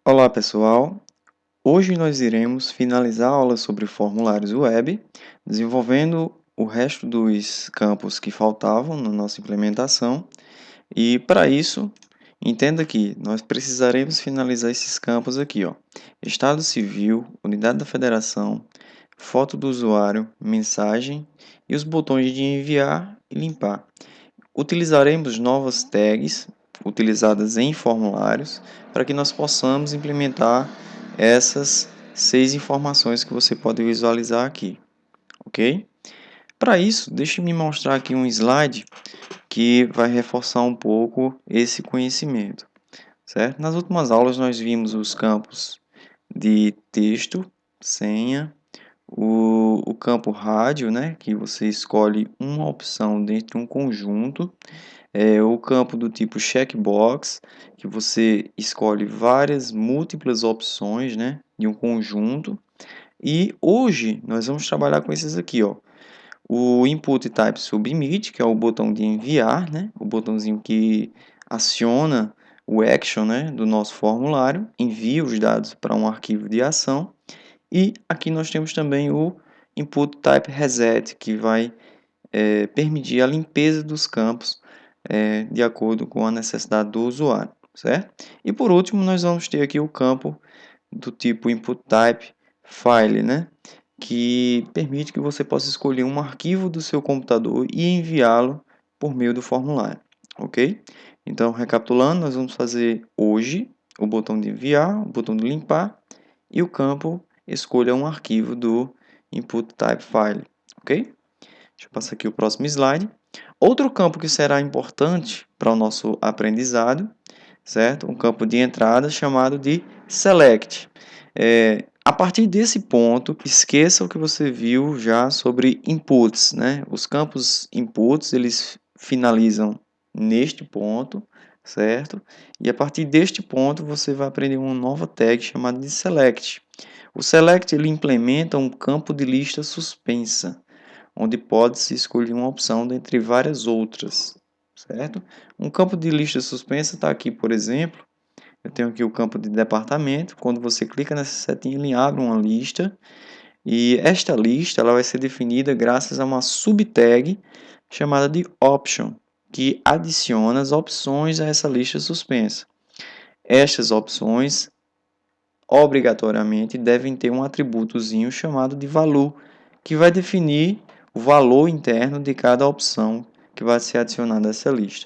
Olá pessoal, hoje nós iremos finalizar a aula sobre formulários web, desenvolvendo o resto dos campos que faltavam na nossa implementação. E para isso, entenda que nós precisaremos finalizar esses campos aqui, ó. Estado civil, unidade da federação, foto do usuário, mensagem e os botões de enviar e limpar. Utilizaremos novas tags utilizadas em formulários para que nós possamos implementar essas 6 informações que você pode visualizar aqui, ok? Para isso, deixe-me mostrar aqui um slide que vai reforçar um pouco esse conhecimento, certo? Nas últimas aulas nós vimos os campos de texto, senha, o campo rádio, né, que você escolhe uma opção dentro de um conjunto, o campo do tipo checkbox, que você escolhe várias múltiplas opções, né, de um conjunto. E hoje nós vamos trabalhar com esses aqui, ó. O input type submit, que é o botão de enviar, né, o botãozinho que aciona o action, né, do nosso formulário, envia os dados para um arquivo de ação. E aqui nós temos também o input type reset, que vai permitir a limpeza dos campos de acordo com a necessidade do usuário, certo? E por último, nós vamos ter aqui o campo do tipo input type file, né? Que permite que você possa escolher um arquivo do seu computador e enviá-lo por meio do formulário, ok? Então, recapitulando, nós vamos fazer hoje o botão de enviar, o botão de limpar e o campo escolha um arquivo do input type file, ok? Deixa eu passar aqui o próximo slide. Outro campo que será importante para o nosso aprendizado, certo? Um campo de entrada chamado de Select. A partir desse ponto, esqueça o que você viu já sobre inputs, né? Os campos inputs, eles finalizam neste ponto, certo? E a partir deste ponto, você vai aprender uma nova tag chamada de Select. O Select, ele implementa um campo de lista suspensa, onde pode-se escolher uma opção dentre várias outras, certo? Um campo de lista suspensa está aqui, por exemplo, eu tenho aqui o campo de departamento, quando você clica nessa setinha, ele abre uma lista, e esta lista ela vai ser definida graças a uma subtag chamada de option, que adiciona as opções a essa lista suspensa. Estas opções, obrigatoriamente, devem ter um atributozinho chamado de valor, que vai definir o valor interno de cada opção que vai ser adicionada a essa lista.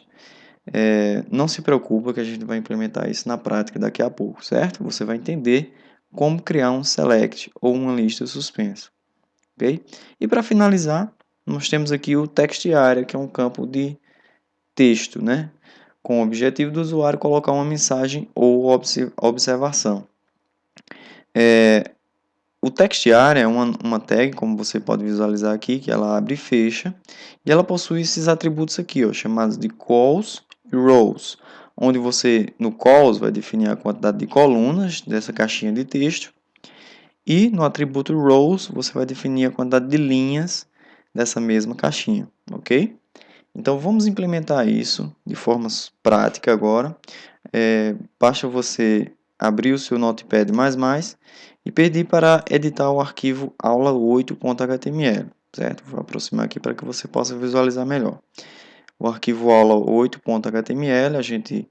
Não se preocupa que a gente vai implementar isso na prática daqui a pouco, certo? Você vai entender como criar um select ou uma lista suspensa, ok? E para finalizar, nós temos aqui o text area, que é um campo de texto, né? Com o objetivo do usuário colocar uma mensagem ou observação. O text area é uma tag, como você pode visualizar aqui, que ela abre e fecha, e ela possui esses atributos aqui, ó, chamados de calls e rows, onde você, no calls, vai definir a quantidade de colunas dessa caixinha de texto, e no atributo rows, você vai definir a quantidade de linhas dessa mesma caixinha, ok? Então, vamos implementar isso de forma prática agora. Basta você abrir o seu Notepad++ e pedir para editar o arquivo aula8.html, certo? Vou aproximar aqui para que você possa visualizar melhor. O arquivo aula8.html, a gente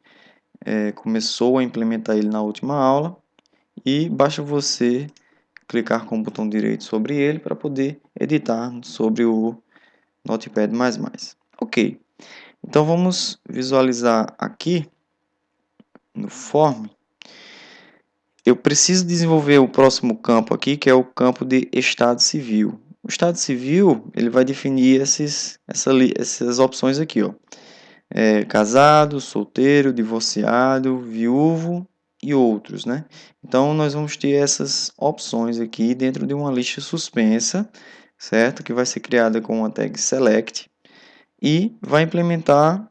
começou a implementar ele na última aula e basta você clicar com o botão direito sobre ele para poder editar sobre o Notepad++. Ok, então vamos visualizar aqui no form. Eu preciso desenvolver o próximo campo aqui, que é o campo de estado civil. O estado civil, ele vai definir essas opções aqui, ó. Casado, solteiro, divorciado, viúvo e outros, né? Então, nós vamos ter essas opções aqui dentro de uma lista suspensa, certo? Que vai ser criada com a tag select e vai implementar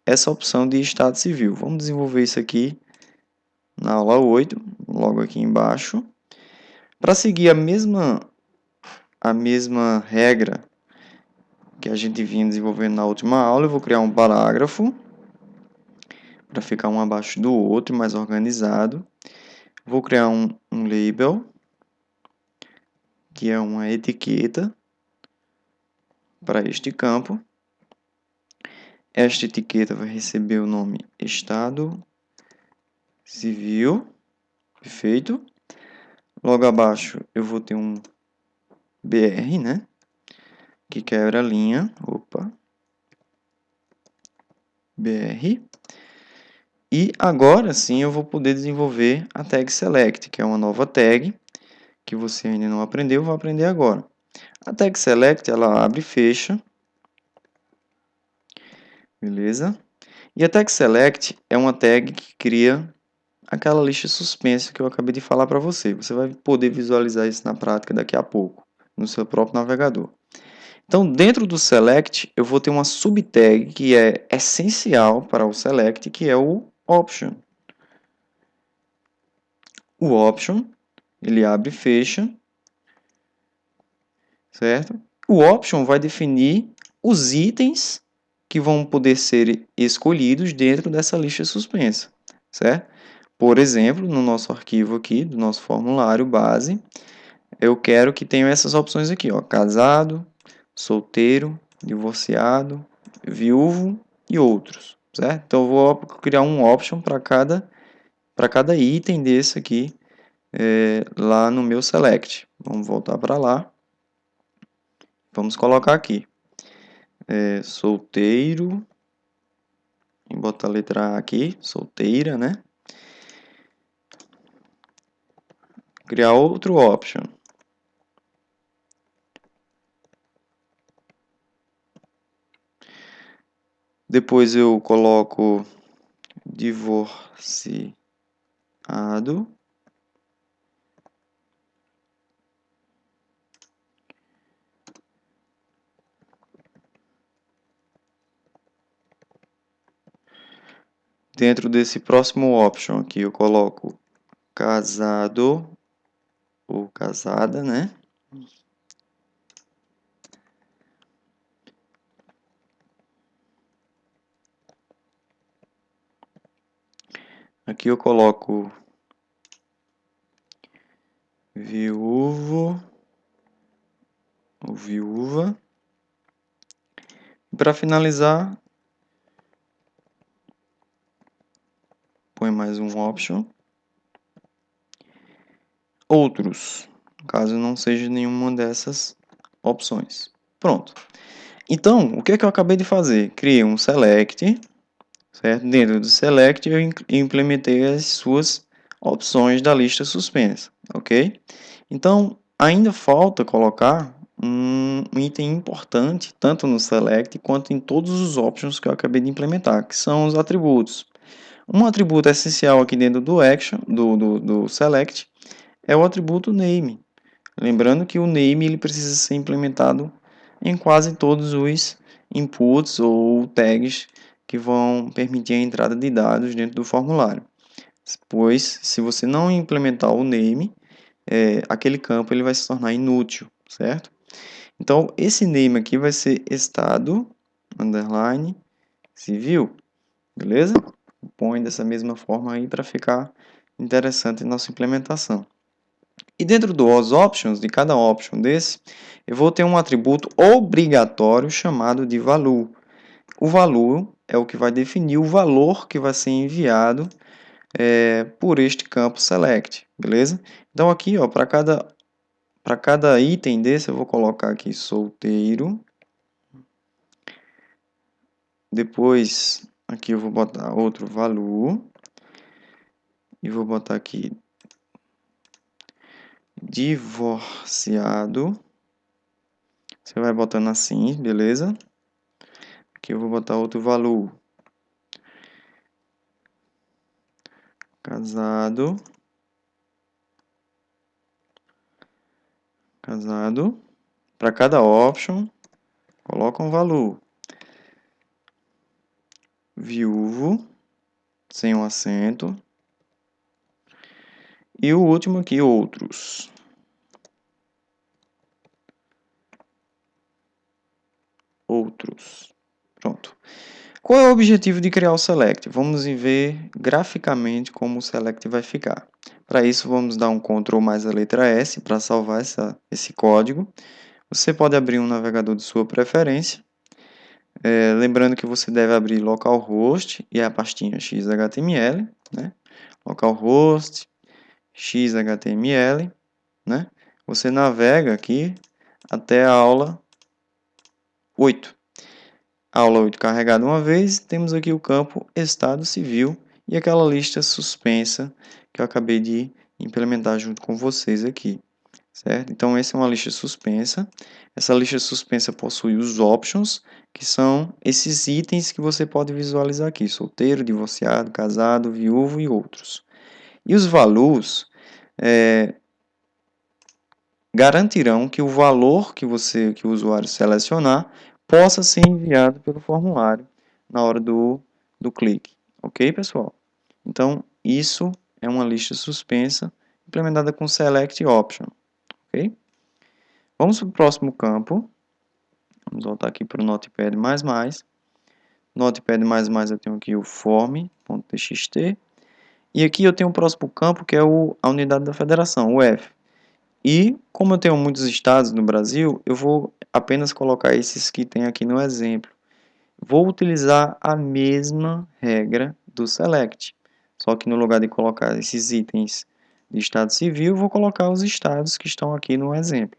essa opção de estado civil. Vamos desenvolver isso aqui na aula 8, logo aqui embaixo. Para seguir a mesma regra que a gente vinha desenvolvendo na última aula, eu vou criar um parágrafo para ficar um abaixo do outro, mais organizado. Vou criar um label, que é uma etiqueta para este campo. Esta etiqueta vai receber o nome Estado Civil, perfeito. Logo abaixo eu vou ter um BR, né? Que quebra a linha, BR. E agora sim eu vou poder desenvolver a tag select, que é uma nova tag que você ainda não aprendeu, vou aprender agora. A tag select ela abre e fecha, beleza? E a tag select é uma tag que cria aquela lista suspensa que eu acabei de falar para você. Você vai poder visualizar isso na prática daqui a pouco, no seu próprio navegador. Então, dentro do select, eu vou ter uma subtag que é essencial para o select, que é o option. O option, ele abre e fecha, certo? O option vai definir os itens que vão poder ser escolhidos dentro dessa lista suspensa, certo? Por exemplo, no nosso arquivo aqui, do nosso formulário base, eu quero que tenha essas opções aqui, ó, casado, solteiro, divorciado, viúvo e outros, certo? Então, eu vou criar um option para cada item desse aqui, lá no meu select. Vamos voltar para lá. Vamos colocar aqui, solteiro, e botar a letra A aqui, solteira, né? Criar outro option. Depois eu coloco divorciado. Dentro desse próximo option aqui eu coloco casado ou casada, né? Aqui eu coloco viúvo ou viúva. Para finalizar, põe mais um option. Outros, caso não seja nenhuma dessas opções. Pronto. Então, o que é que eu acabei de fazer? Criei um select, certo? Dentro do select eu implementei as suas opções da lista suspensa, ok? Então, ainda falta colocar um item importante, tanto no select quanto em todos os options que eu acabei de implementar, que são os atributos. Um atributo essencial aqui dentro do action, do select, é o atributo name. Lembrando que o name ele precisa ser implementado em quase todos os inputs ou tags que vão permitir a entrada de dados dentro do formulário. Pois, se você não implementar o name, aquele campo ele vai se tornar inútil, certo? Então, esse name aqui vai ser estado, underline, civil, beleza? Põe dessa mesma forma aí para ficar interessante nossa implementação. E dentro dos options, de cada option desse, eu vou ter um atributo obrigatório chamado de value. O value é o que vai definir o valor que vai ser enviado por este campo select, beleza? Então aqui, ó, para cada item desse, eu vou colocar aqui solteiro. Depois, aqui eu vou botar outro value. E vou botar aqui divorciado. Você vai botando assim, beleza? Aqui eu vou botar outro value. Casado. Casado. Para cada option, coloca um value. Viúvo, sem um acento. E o último aqui, outros. Outros. Pronto. Qual é o objetivo de criar o select? Vamos ver graficamente como o select vai ficar. Para isso, vamos dar um Ctrl mais a letra S para salvar esse código. Você pode abrir um navegador de sua preferência. Lembrando que você deve abrir localhost e a pastinha xhtml, né? Localhost, xhtml, né? Você navega aqui até a aula 8. Aula 8 carregada uma vez, temos aqui o campo Estado Civil e aquela lista suspensa que eu acabei de implementar junto com vocês aqui, certo? Então, essa é uma lista suspensa. Essa lista suspensa possui os options, que são esses itens que você pode visualizar aqui: solteiro, divorciado, casado, viúvo e outros. E os values garantirão que o valor que o usuário selecionar possa ser enviado pelo formulário na hora do clique. Ok, pessoal? Então, isso é uma lista suspensa implementada com Select Option. Ok? Vamos para o próximo campo. Vamos voltar aqui para o Notepad++. Notepad++, eu tenho aqui o form.txt. E aqui eu tenho o próximo campo, que é a unidade da federação, o F. E, como eu tenho muitos estados no Brasil, eu vou apenas colocar esses que tem aqui no exemplo. Vou utilizar a mesma regra do Select. Só que no lugar de colocar esses itens de estado civil, vou colocar os estados que estão aqui no exemplo.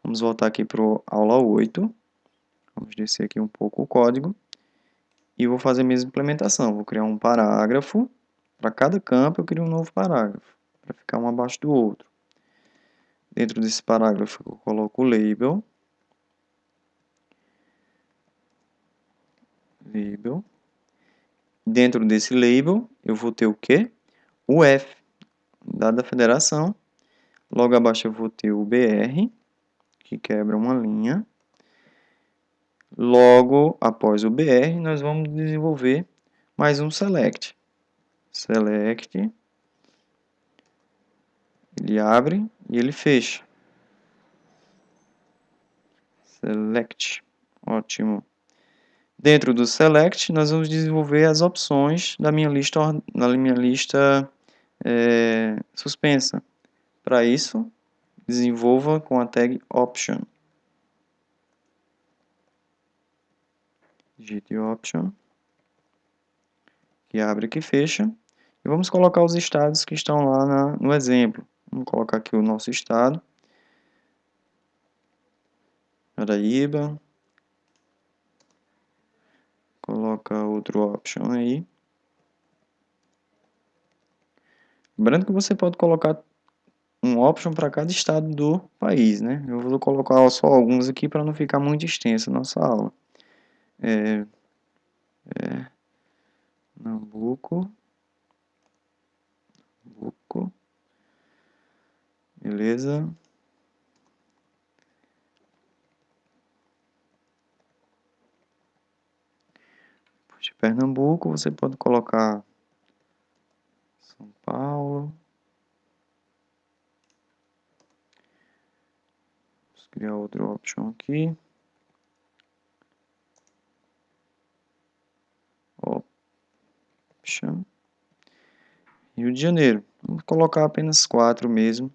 Vamos voltar aqui para a aula 8. Vamos descer aqui um pouco o código. E vou fazer a mesma implementação. Vou criar um parágrafo. Para cada campo eu crio um novo parágrafo, para ficar um abaixo do outro. Dentro desse parágrafo eu coloco o label. Dentro desse label eu vou ter o quê? O F, dada a federação. Logo abaixo eu vou ter o BR, que quebra uma linha. Logo após o BR nós vamos desenvolver mais um select. Select, ele abre e ele fecha. Select, ótimo. Dentro do Select, nós vamos desenvolver as opções da minha lista suspensa. Para isso, desenvolva com a tag Option. Digite Option, que abre e que fecha. E vamos colocar os estados que estão lá no exemplo. Vamos colocar aqui o nosso estado. Paraíba. Coloca outro Option aí. Lembrando que você pode colocar um option para cada estado do país, né? Eu vou colocar só alguns aqui para não ficar muito extensa a nossa aula. Pernambuco, beleza. De Pernambuco, você pode colocar São Paulo. Vamos criar outro option aqui. Option. Rio de Janeiro. Vamos colocar apenas 4 mesmo,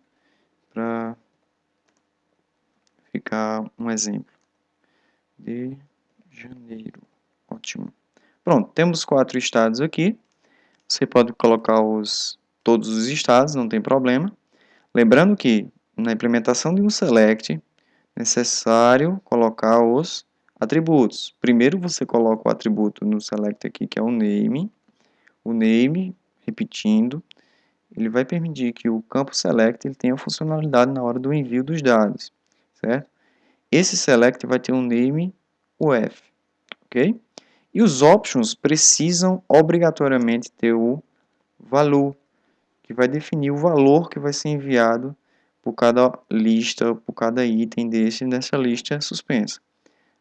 para ficar um exemplo. De Janeiro. Ótimo. Pronto, temos 4 estados aqui. Você pode colocar todos os estados, não tem problema. Lembrando que na implementação de um select, é necessário colocar os atributos. Primeiro você coloca o atributo no select aqui, que é o name. O name, repetindo, ele vai permitir que o campo select ele tenha funcionalidade na hora do envio dos dados, certo? Esse select vai ter um name UF, ok? E os options precisam obrigatoriamente ter o value, que vai definir o valor que vai ser enviado por cada lista, por cada item dessa lista suspensa.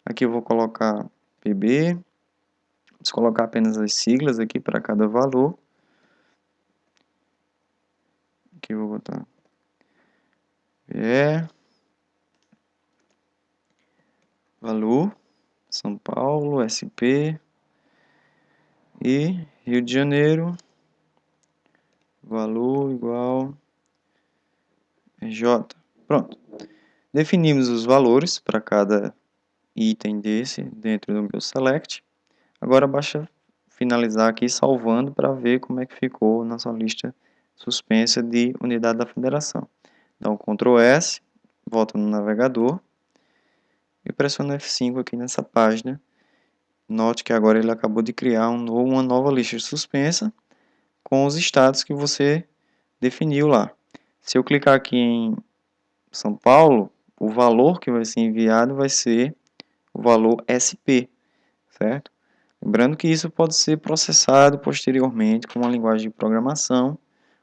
Aqui eu vou colocar PB, vamos colocar apenas as siglas aqui para cada valor. Aqui eu vou botar PE, valor, São Paulo, SP e Rio de Janeiro, valor igual RJ. Pronto. Definimos os valores para cada item desse dentro do meu select. Agora basta finalizar aqui salvando para ver como é que ficou nossa lista suspensa de unidade da federação. Então, Ctrl S, volta no navegador e pressiono F5 aqui nessa página. Note que agora ele acabou de criar uma nova lista suspensa com os estados que você definiu lá. Se eu clicar aqui em São Paulo, o valor que vai ser enviado vai ser o valor SP, certo? Lembrando que isso pode ser processado posteriormente com uma linguagem de programação,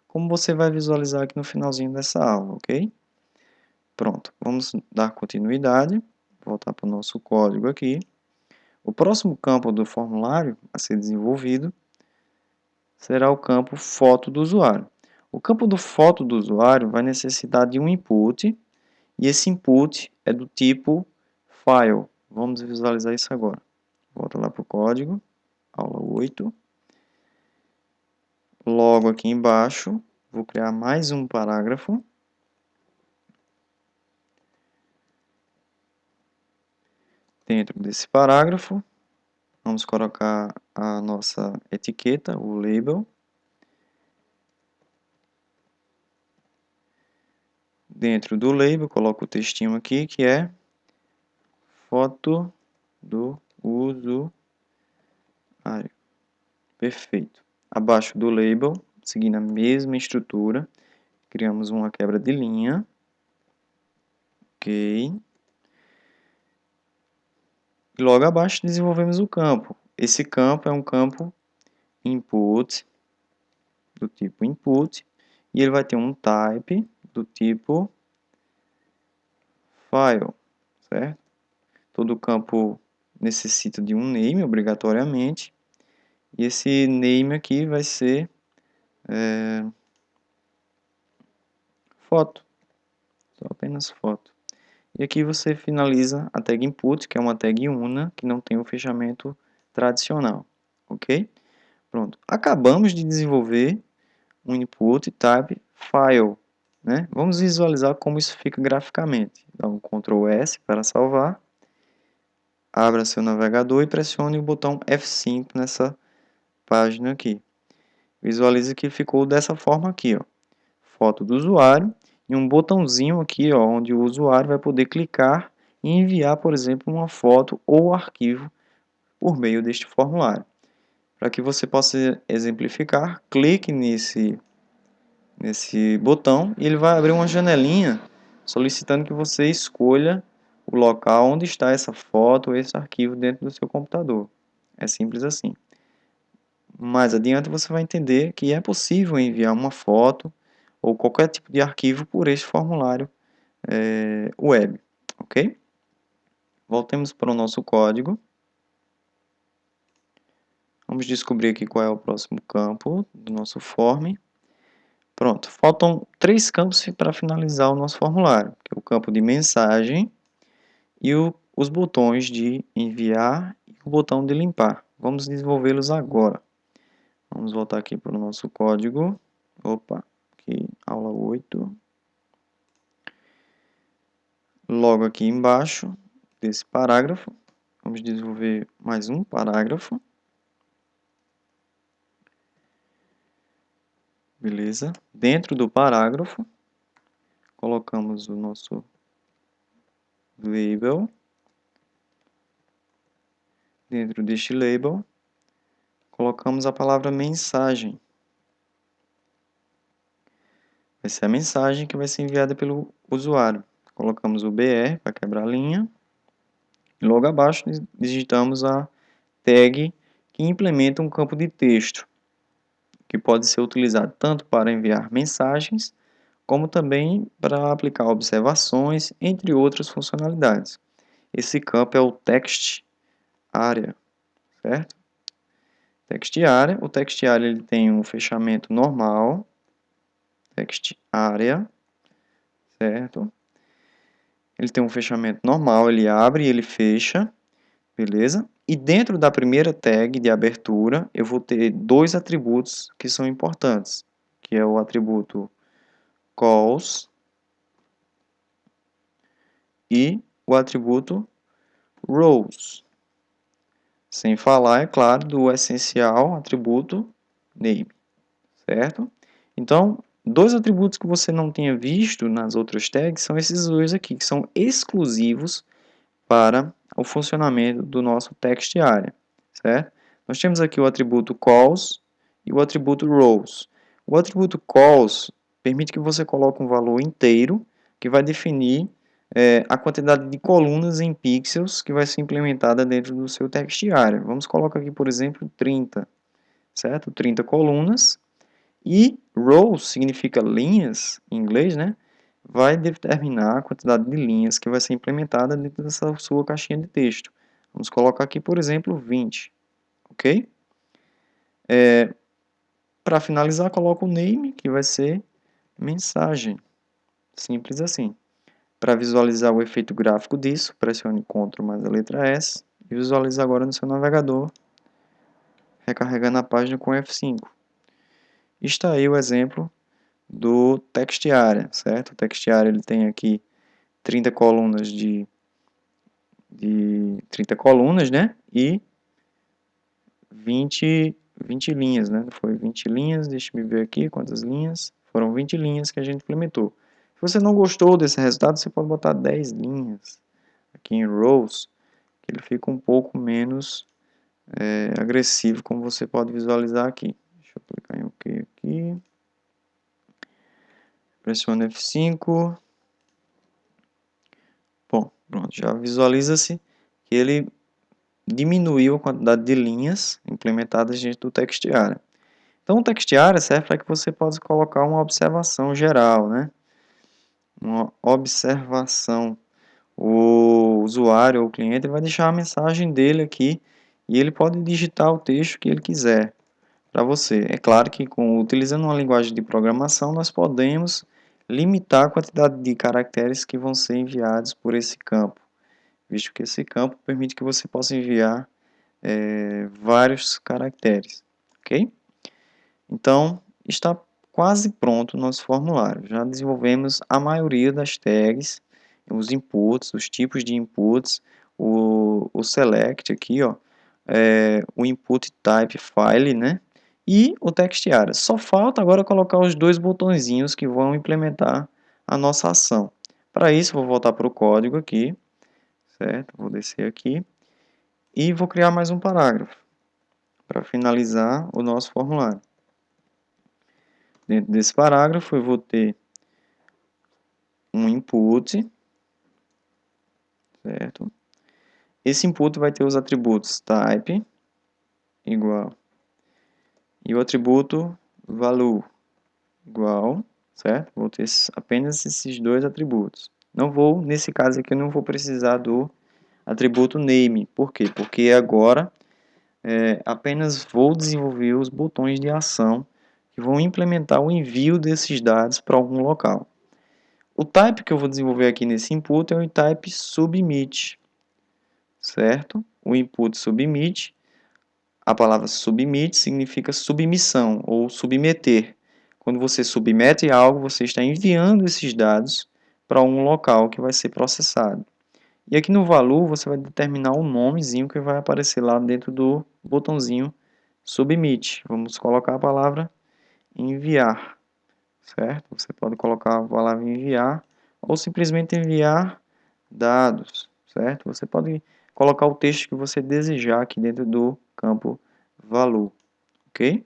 como você vai visualizar aqui no finalzinho dessa aula, ok? Pronto, vamos dar continuidade, voltar para o nosso código aqui. O próximo campo do formulário a ser desenvolvido será o campo foto do usuário. O campo do foto do usuário vai necessitar de um input, e esse input é do tipo file. Vamos visualizar isso agora. Volta lá para o código, aula 8. Logo aqui embaixo, vou criar mais um parágrafo. Dentro desse parágrafo, vamos colocar a nossa etiqueta, o label. Dentro do label, coloco o textinho aqui, que é foto do usuário. Perfeito. Abaixo do label, seguindo a mesma estrutura, criamos uma quebra de linha. Ok. E logo abaixo desenvolvemos o campo. Esse campo é um campo input, do tipo input, e ele vai ter um type do tipo file, certo? Todo campo necessita de um name, obrigatoriamente, e esse name aqui vai ser foto, só apenas foto. E aqui você finaliza a tag input, que é uma tag una, que não tem o fechamento tradicional, ok? Pronto, acabamos de desenvolver um input type file, né? Vamos visualizar como isso fica graficamente. Dá um Ctrl S para salvar, abra seu navegador e pressione o botão F5 nessa página aqui. Visualize que ficou dessa forma aqui, ó. Foto do usuário e um botãozinho aqui, ó, onde o usuário vai poder clicar e enviar, por exemplo, uma foto ou arquivo por meio deste formulário. Para que você possa exemplificar, clique nesse botão e ele vai abrir uma janelinha solicitando que você escolha o local onde está essa foto ou esse arquivo dentro do seu computador. É simples assim. Mais adiante você vai entender que é possível enviar uma foto ou qualquer tipo de arquivo por este formulário web, ok? Voltemos para o nosso código. Vamos descobrir aqui qual é o próximo campo do nosso form. Pronto, faltam 3 campos para finalizar o nosso formulário, que é o campo de mensagem e os botões de enviar e o botão de limpar. Vamos desenvolvê-los agora. Vamos voltar aqui para o nosso código. Opa, aqui, aula 8. Logo aqui embaixo desse parágrafo, vamos desenvolver mais um parágrafo. Beleza? Dentro do parágrafo, colocamos o nosso label. Dentro deste label, colocamos a palavra mensagem. Vai ser a mensagem que vai ser enviada pelo usuário. Colocamos o BR para quebrar a linha. E logo abaixo digitamos a tag que implementa um campo de texto, que pode ser utilizado tanto para enviar mensagens, como também para aplicar observações, entre outras funcionalidades. Esse campo é o text area, certo? Text area. O text area ele tem um fechamento normal, text area, certo? Ele tem um fechamento normal, ele abre e ele fecha, beleza? E dentro da primeira tag de abertura, eu vou ter 2 atributos que são importantes, que é o atributo calls e o atributo rows. Sem falar, é claro, do essencial atributo name, certo? Então, dois atributos que você não tinha visto nas outras tags são esses dois aqui, que são exclusivos para o funcionamento do nosso text area, certo? Nós temos aqui o atributo calls e o atributo rows. O atributo calls permite que você coloque um valor inteiro que vai definir a quantidade de colunas em pixels que vai ser implementada dentro do seu text area. Vamos colocar aqui, por exemplo, 30, certo? 30 colunas. E rows significa linhas, em inglês, né? Vai determinar a quantidade de linhas que vai ser implementada dentro dessa sua caixinha de texto. Vamos colocar aqui, por exemplo, 20, ok? Para finalizar, coloco o name, que vai ser mensagem. Simples assim. Para visualizar o efeito gráfico disso, pressione Ctrl mais a letra S e visualize agora no seu navegador, recarregando a página com F5. Está aí o exemplo do text area, certo? O text area ele tem aqui 30 colunas de 30 colunas, né? E 20 linhas, né? Foi 20 linhas, deixa eu ver aqui quantas linhas. Foram 20 linhas que a gente implementou. Se você não gostou desse resultado, você pode botar 10 linhas aqui em rows, que ele fica um pouco menos agressivo, como você pode visualizar aqui. Deixa eu clicar em OK aqui. Pressiona F5. Bom, pronto, já visualiza-se que ele diminuiu a quantidade de linhas implementadas dentro do text area. Então, o text area serve para que você possa colocar uma observação geral, né? Uma observação. O usuário ou o cliente vai deixar a mensagem dele aqui e ele pode digitar o texto que ele quiser para você. É claro que utilizando uma linguagem de programação, nós podemos limitar a quantidade de caracteres que vão ser enviados por esse campo, visto que esse campo permite que você possa enviar vários caracteres, ok? Então, está quase pronto o nosso formulário. Já desenvolvemos a maioria das tags, os inputs, os tipos de inputs, o select aqui, ó, o input type file, né? E o text area. Só falta agora colocar os dois botõezinhos que vão implementar a nossa ação. Para isso, vou voltar para o código aqui, certo? Vou descer aqui e vou criar mais um parágrafo para finalizar o nosso formulário. Dentro desse parágrafo eu vou ter um input, certo? Esse input vai ter os atributos type igual e o atributo value igual, certo? Vou ter apenas esses dois atributos. Não vou, nesse caso aqui, eu não vou precisar do atributo name. Por quê? Porque agora apenas vou desenvolver os botões de ação que vão implementar o envio desses dados para algum local. O type que eu vou desenvolver aqui nesse input é o type submit, certo? O input submit, a palavra submit significa submissão ou submeter. Quando você submete algo, você está enviando esses dados para um local que vai ser processado. E aqui no valor você vai determinar o nomezinho que vai aparecer lá dentro do botãozinho submit. Vamos colocar a palavra enviar, certo? Você pode colocar a palavra enviar ou simplesmente enviar dados, certo? Você pode colocar o texto que você desejar aqui dentro do campo valor, ok?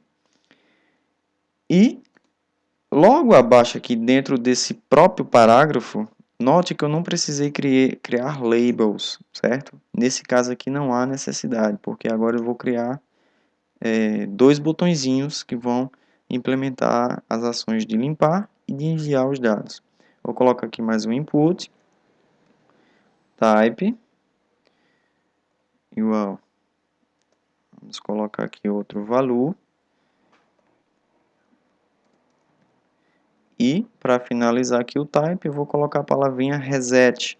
E logo abaixo aqui dentro desse próprio parágrafo, note que eu não precisei criar labels, certo? Nesse caso aqui não há necessidade, porque agora eu vou criar dois botõezinhos que vão implementar as ações de limpar e de enviar os dados. Vou colocar aqui mais um input, type, igual, vamos colocar aqui outro valor, e para finalizar aqui o type, eu vou colocar a palavrinha reset,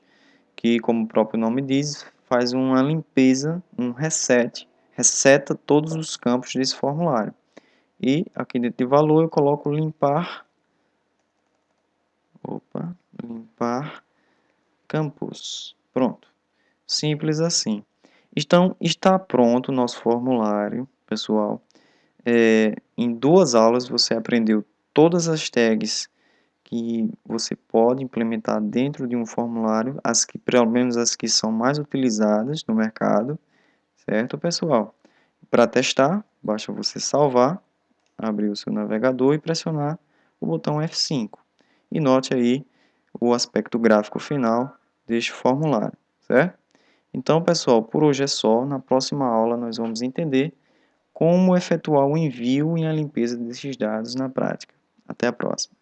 que como o próprio nome diz, faz uma limpeza, um reset, reseta todos os campos desse formulário. E aqui dentro de valor eu coloco limpar Campos. Pronto. Simples assim. Então, está pronto o nosso formulário, pessoal. Em 2 aulas você aprendeu todas as tags que você pode implementar dentro de um formulário, as que, pelo menos as que são mais utilizadas no mercado, certo, pessoal? Para testar, basta você salvar, abrir o seu navegador e pressionar o botão F5. E note aí o aspecto gráfico final deste formulário, certo? Então, pessoal, por hoje é só. Na próxima aula nós vamos entender como efetuar o envio e a limpeza desses dados na prática. Até a próxima.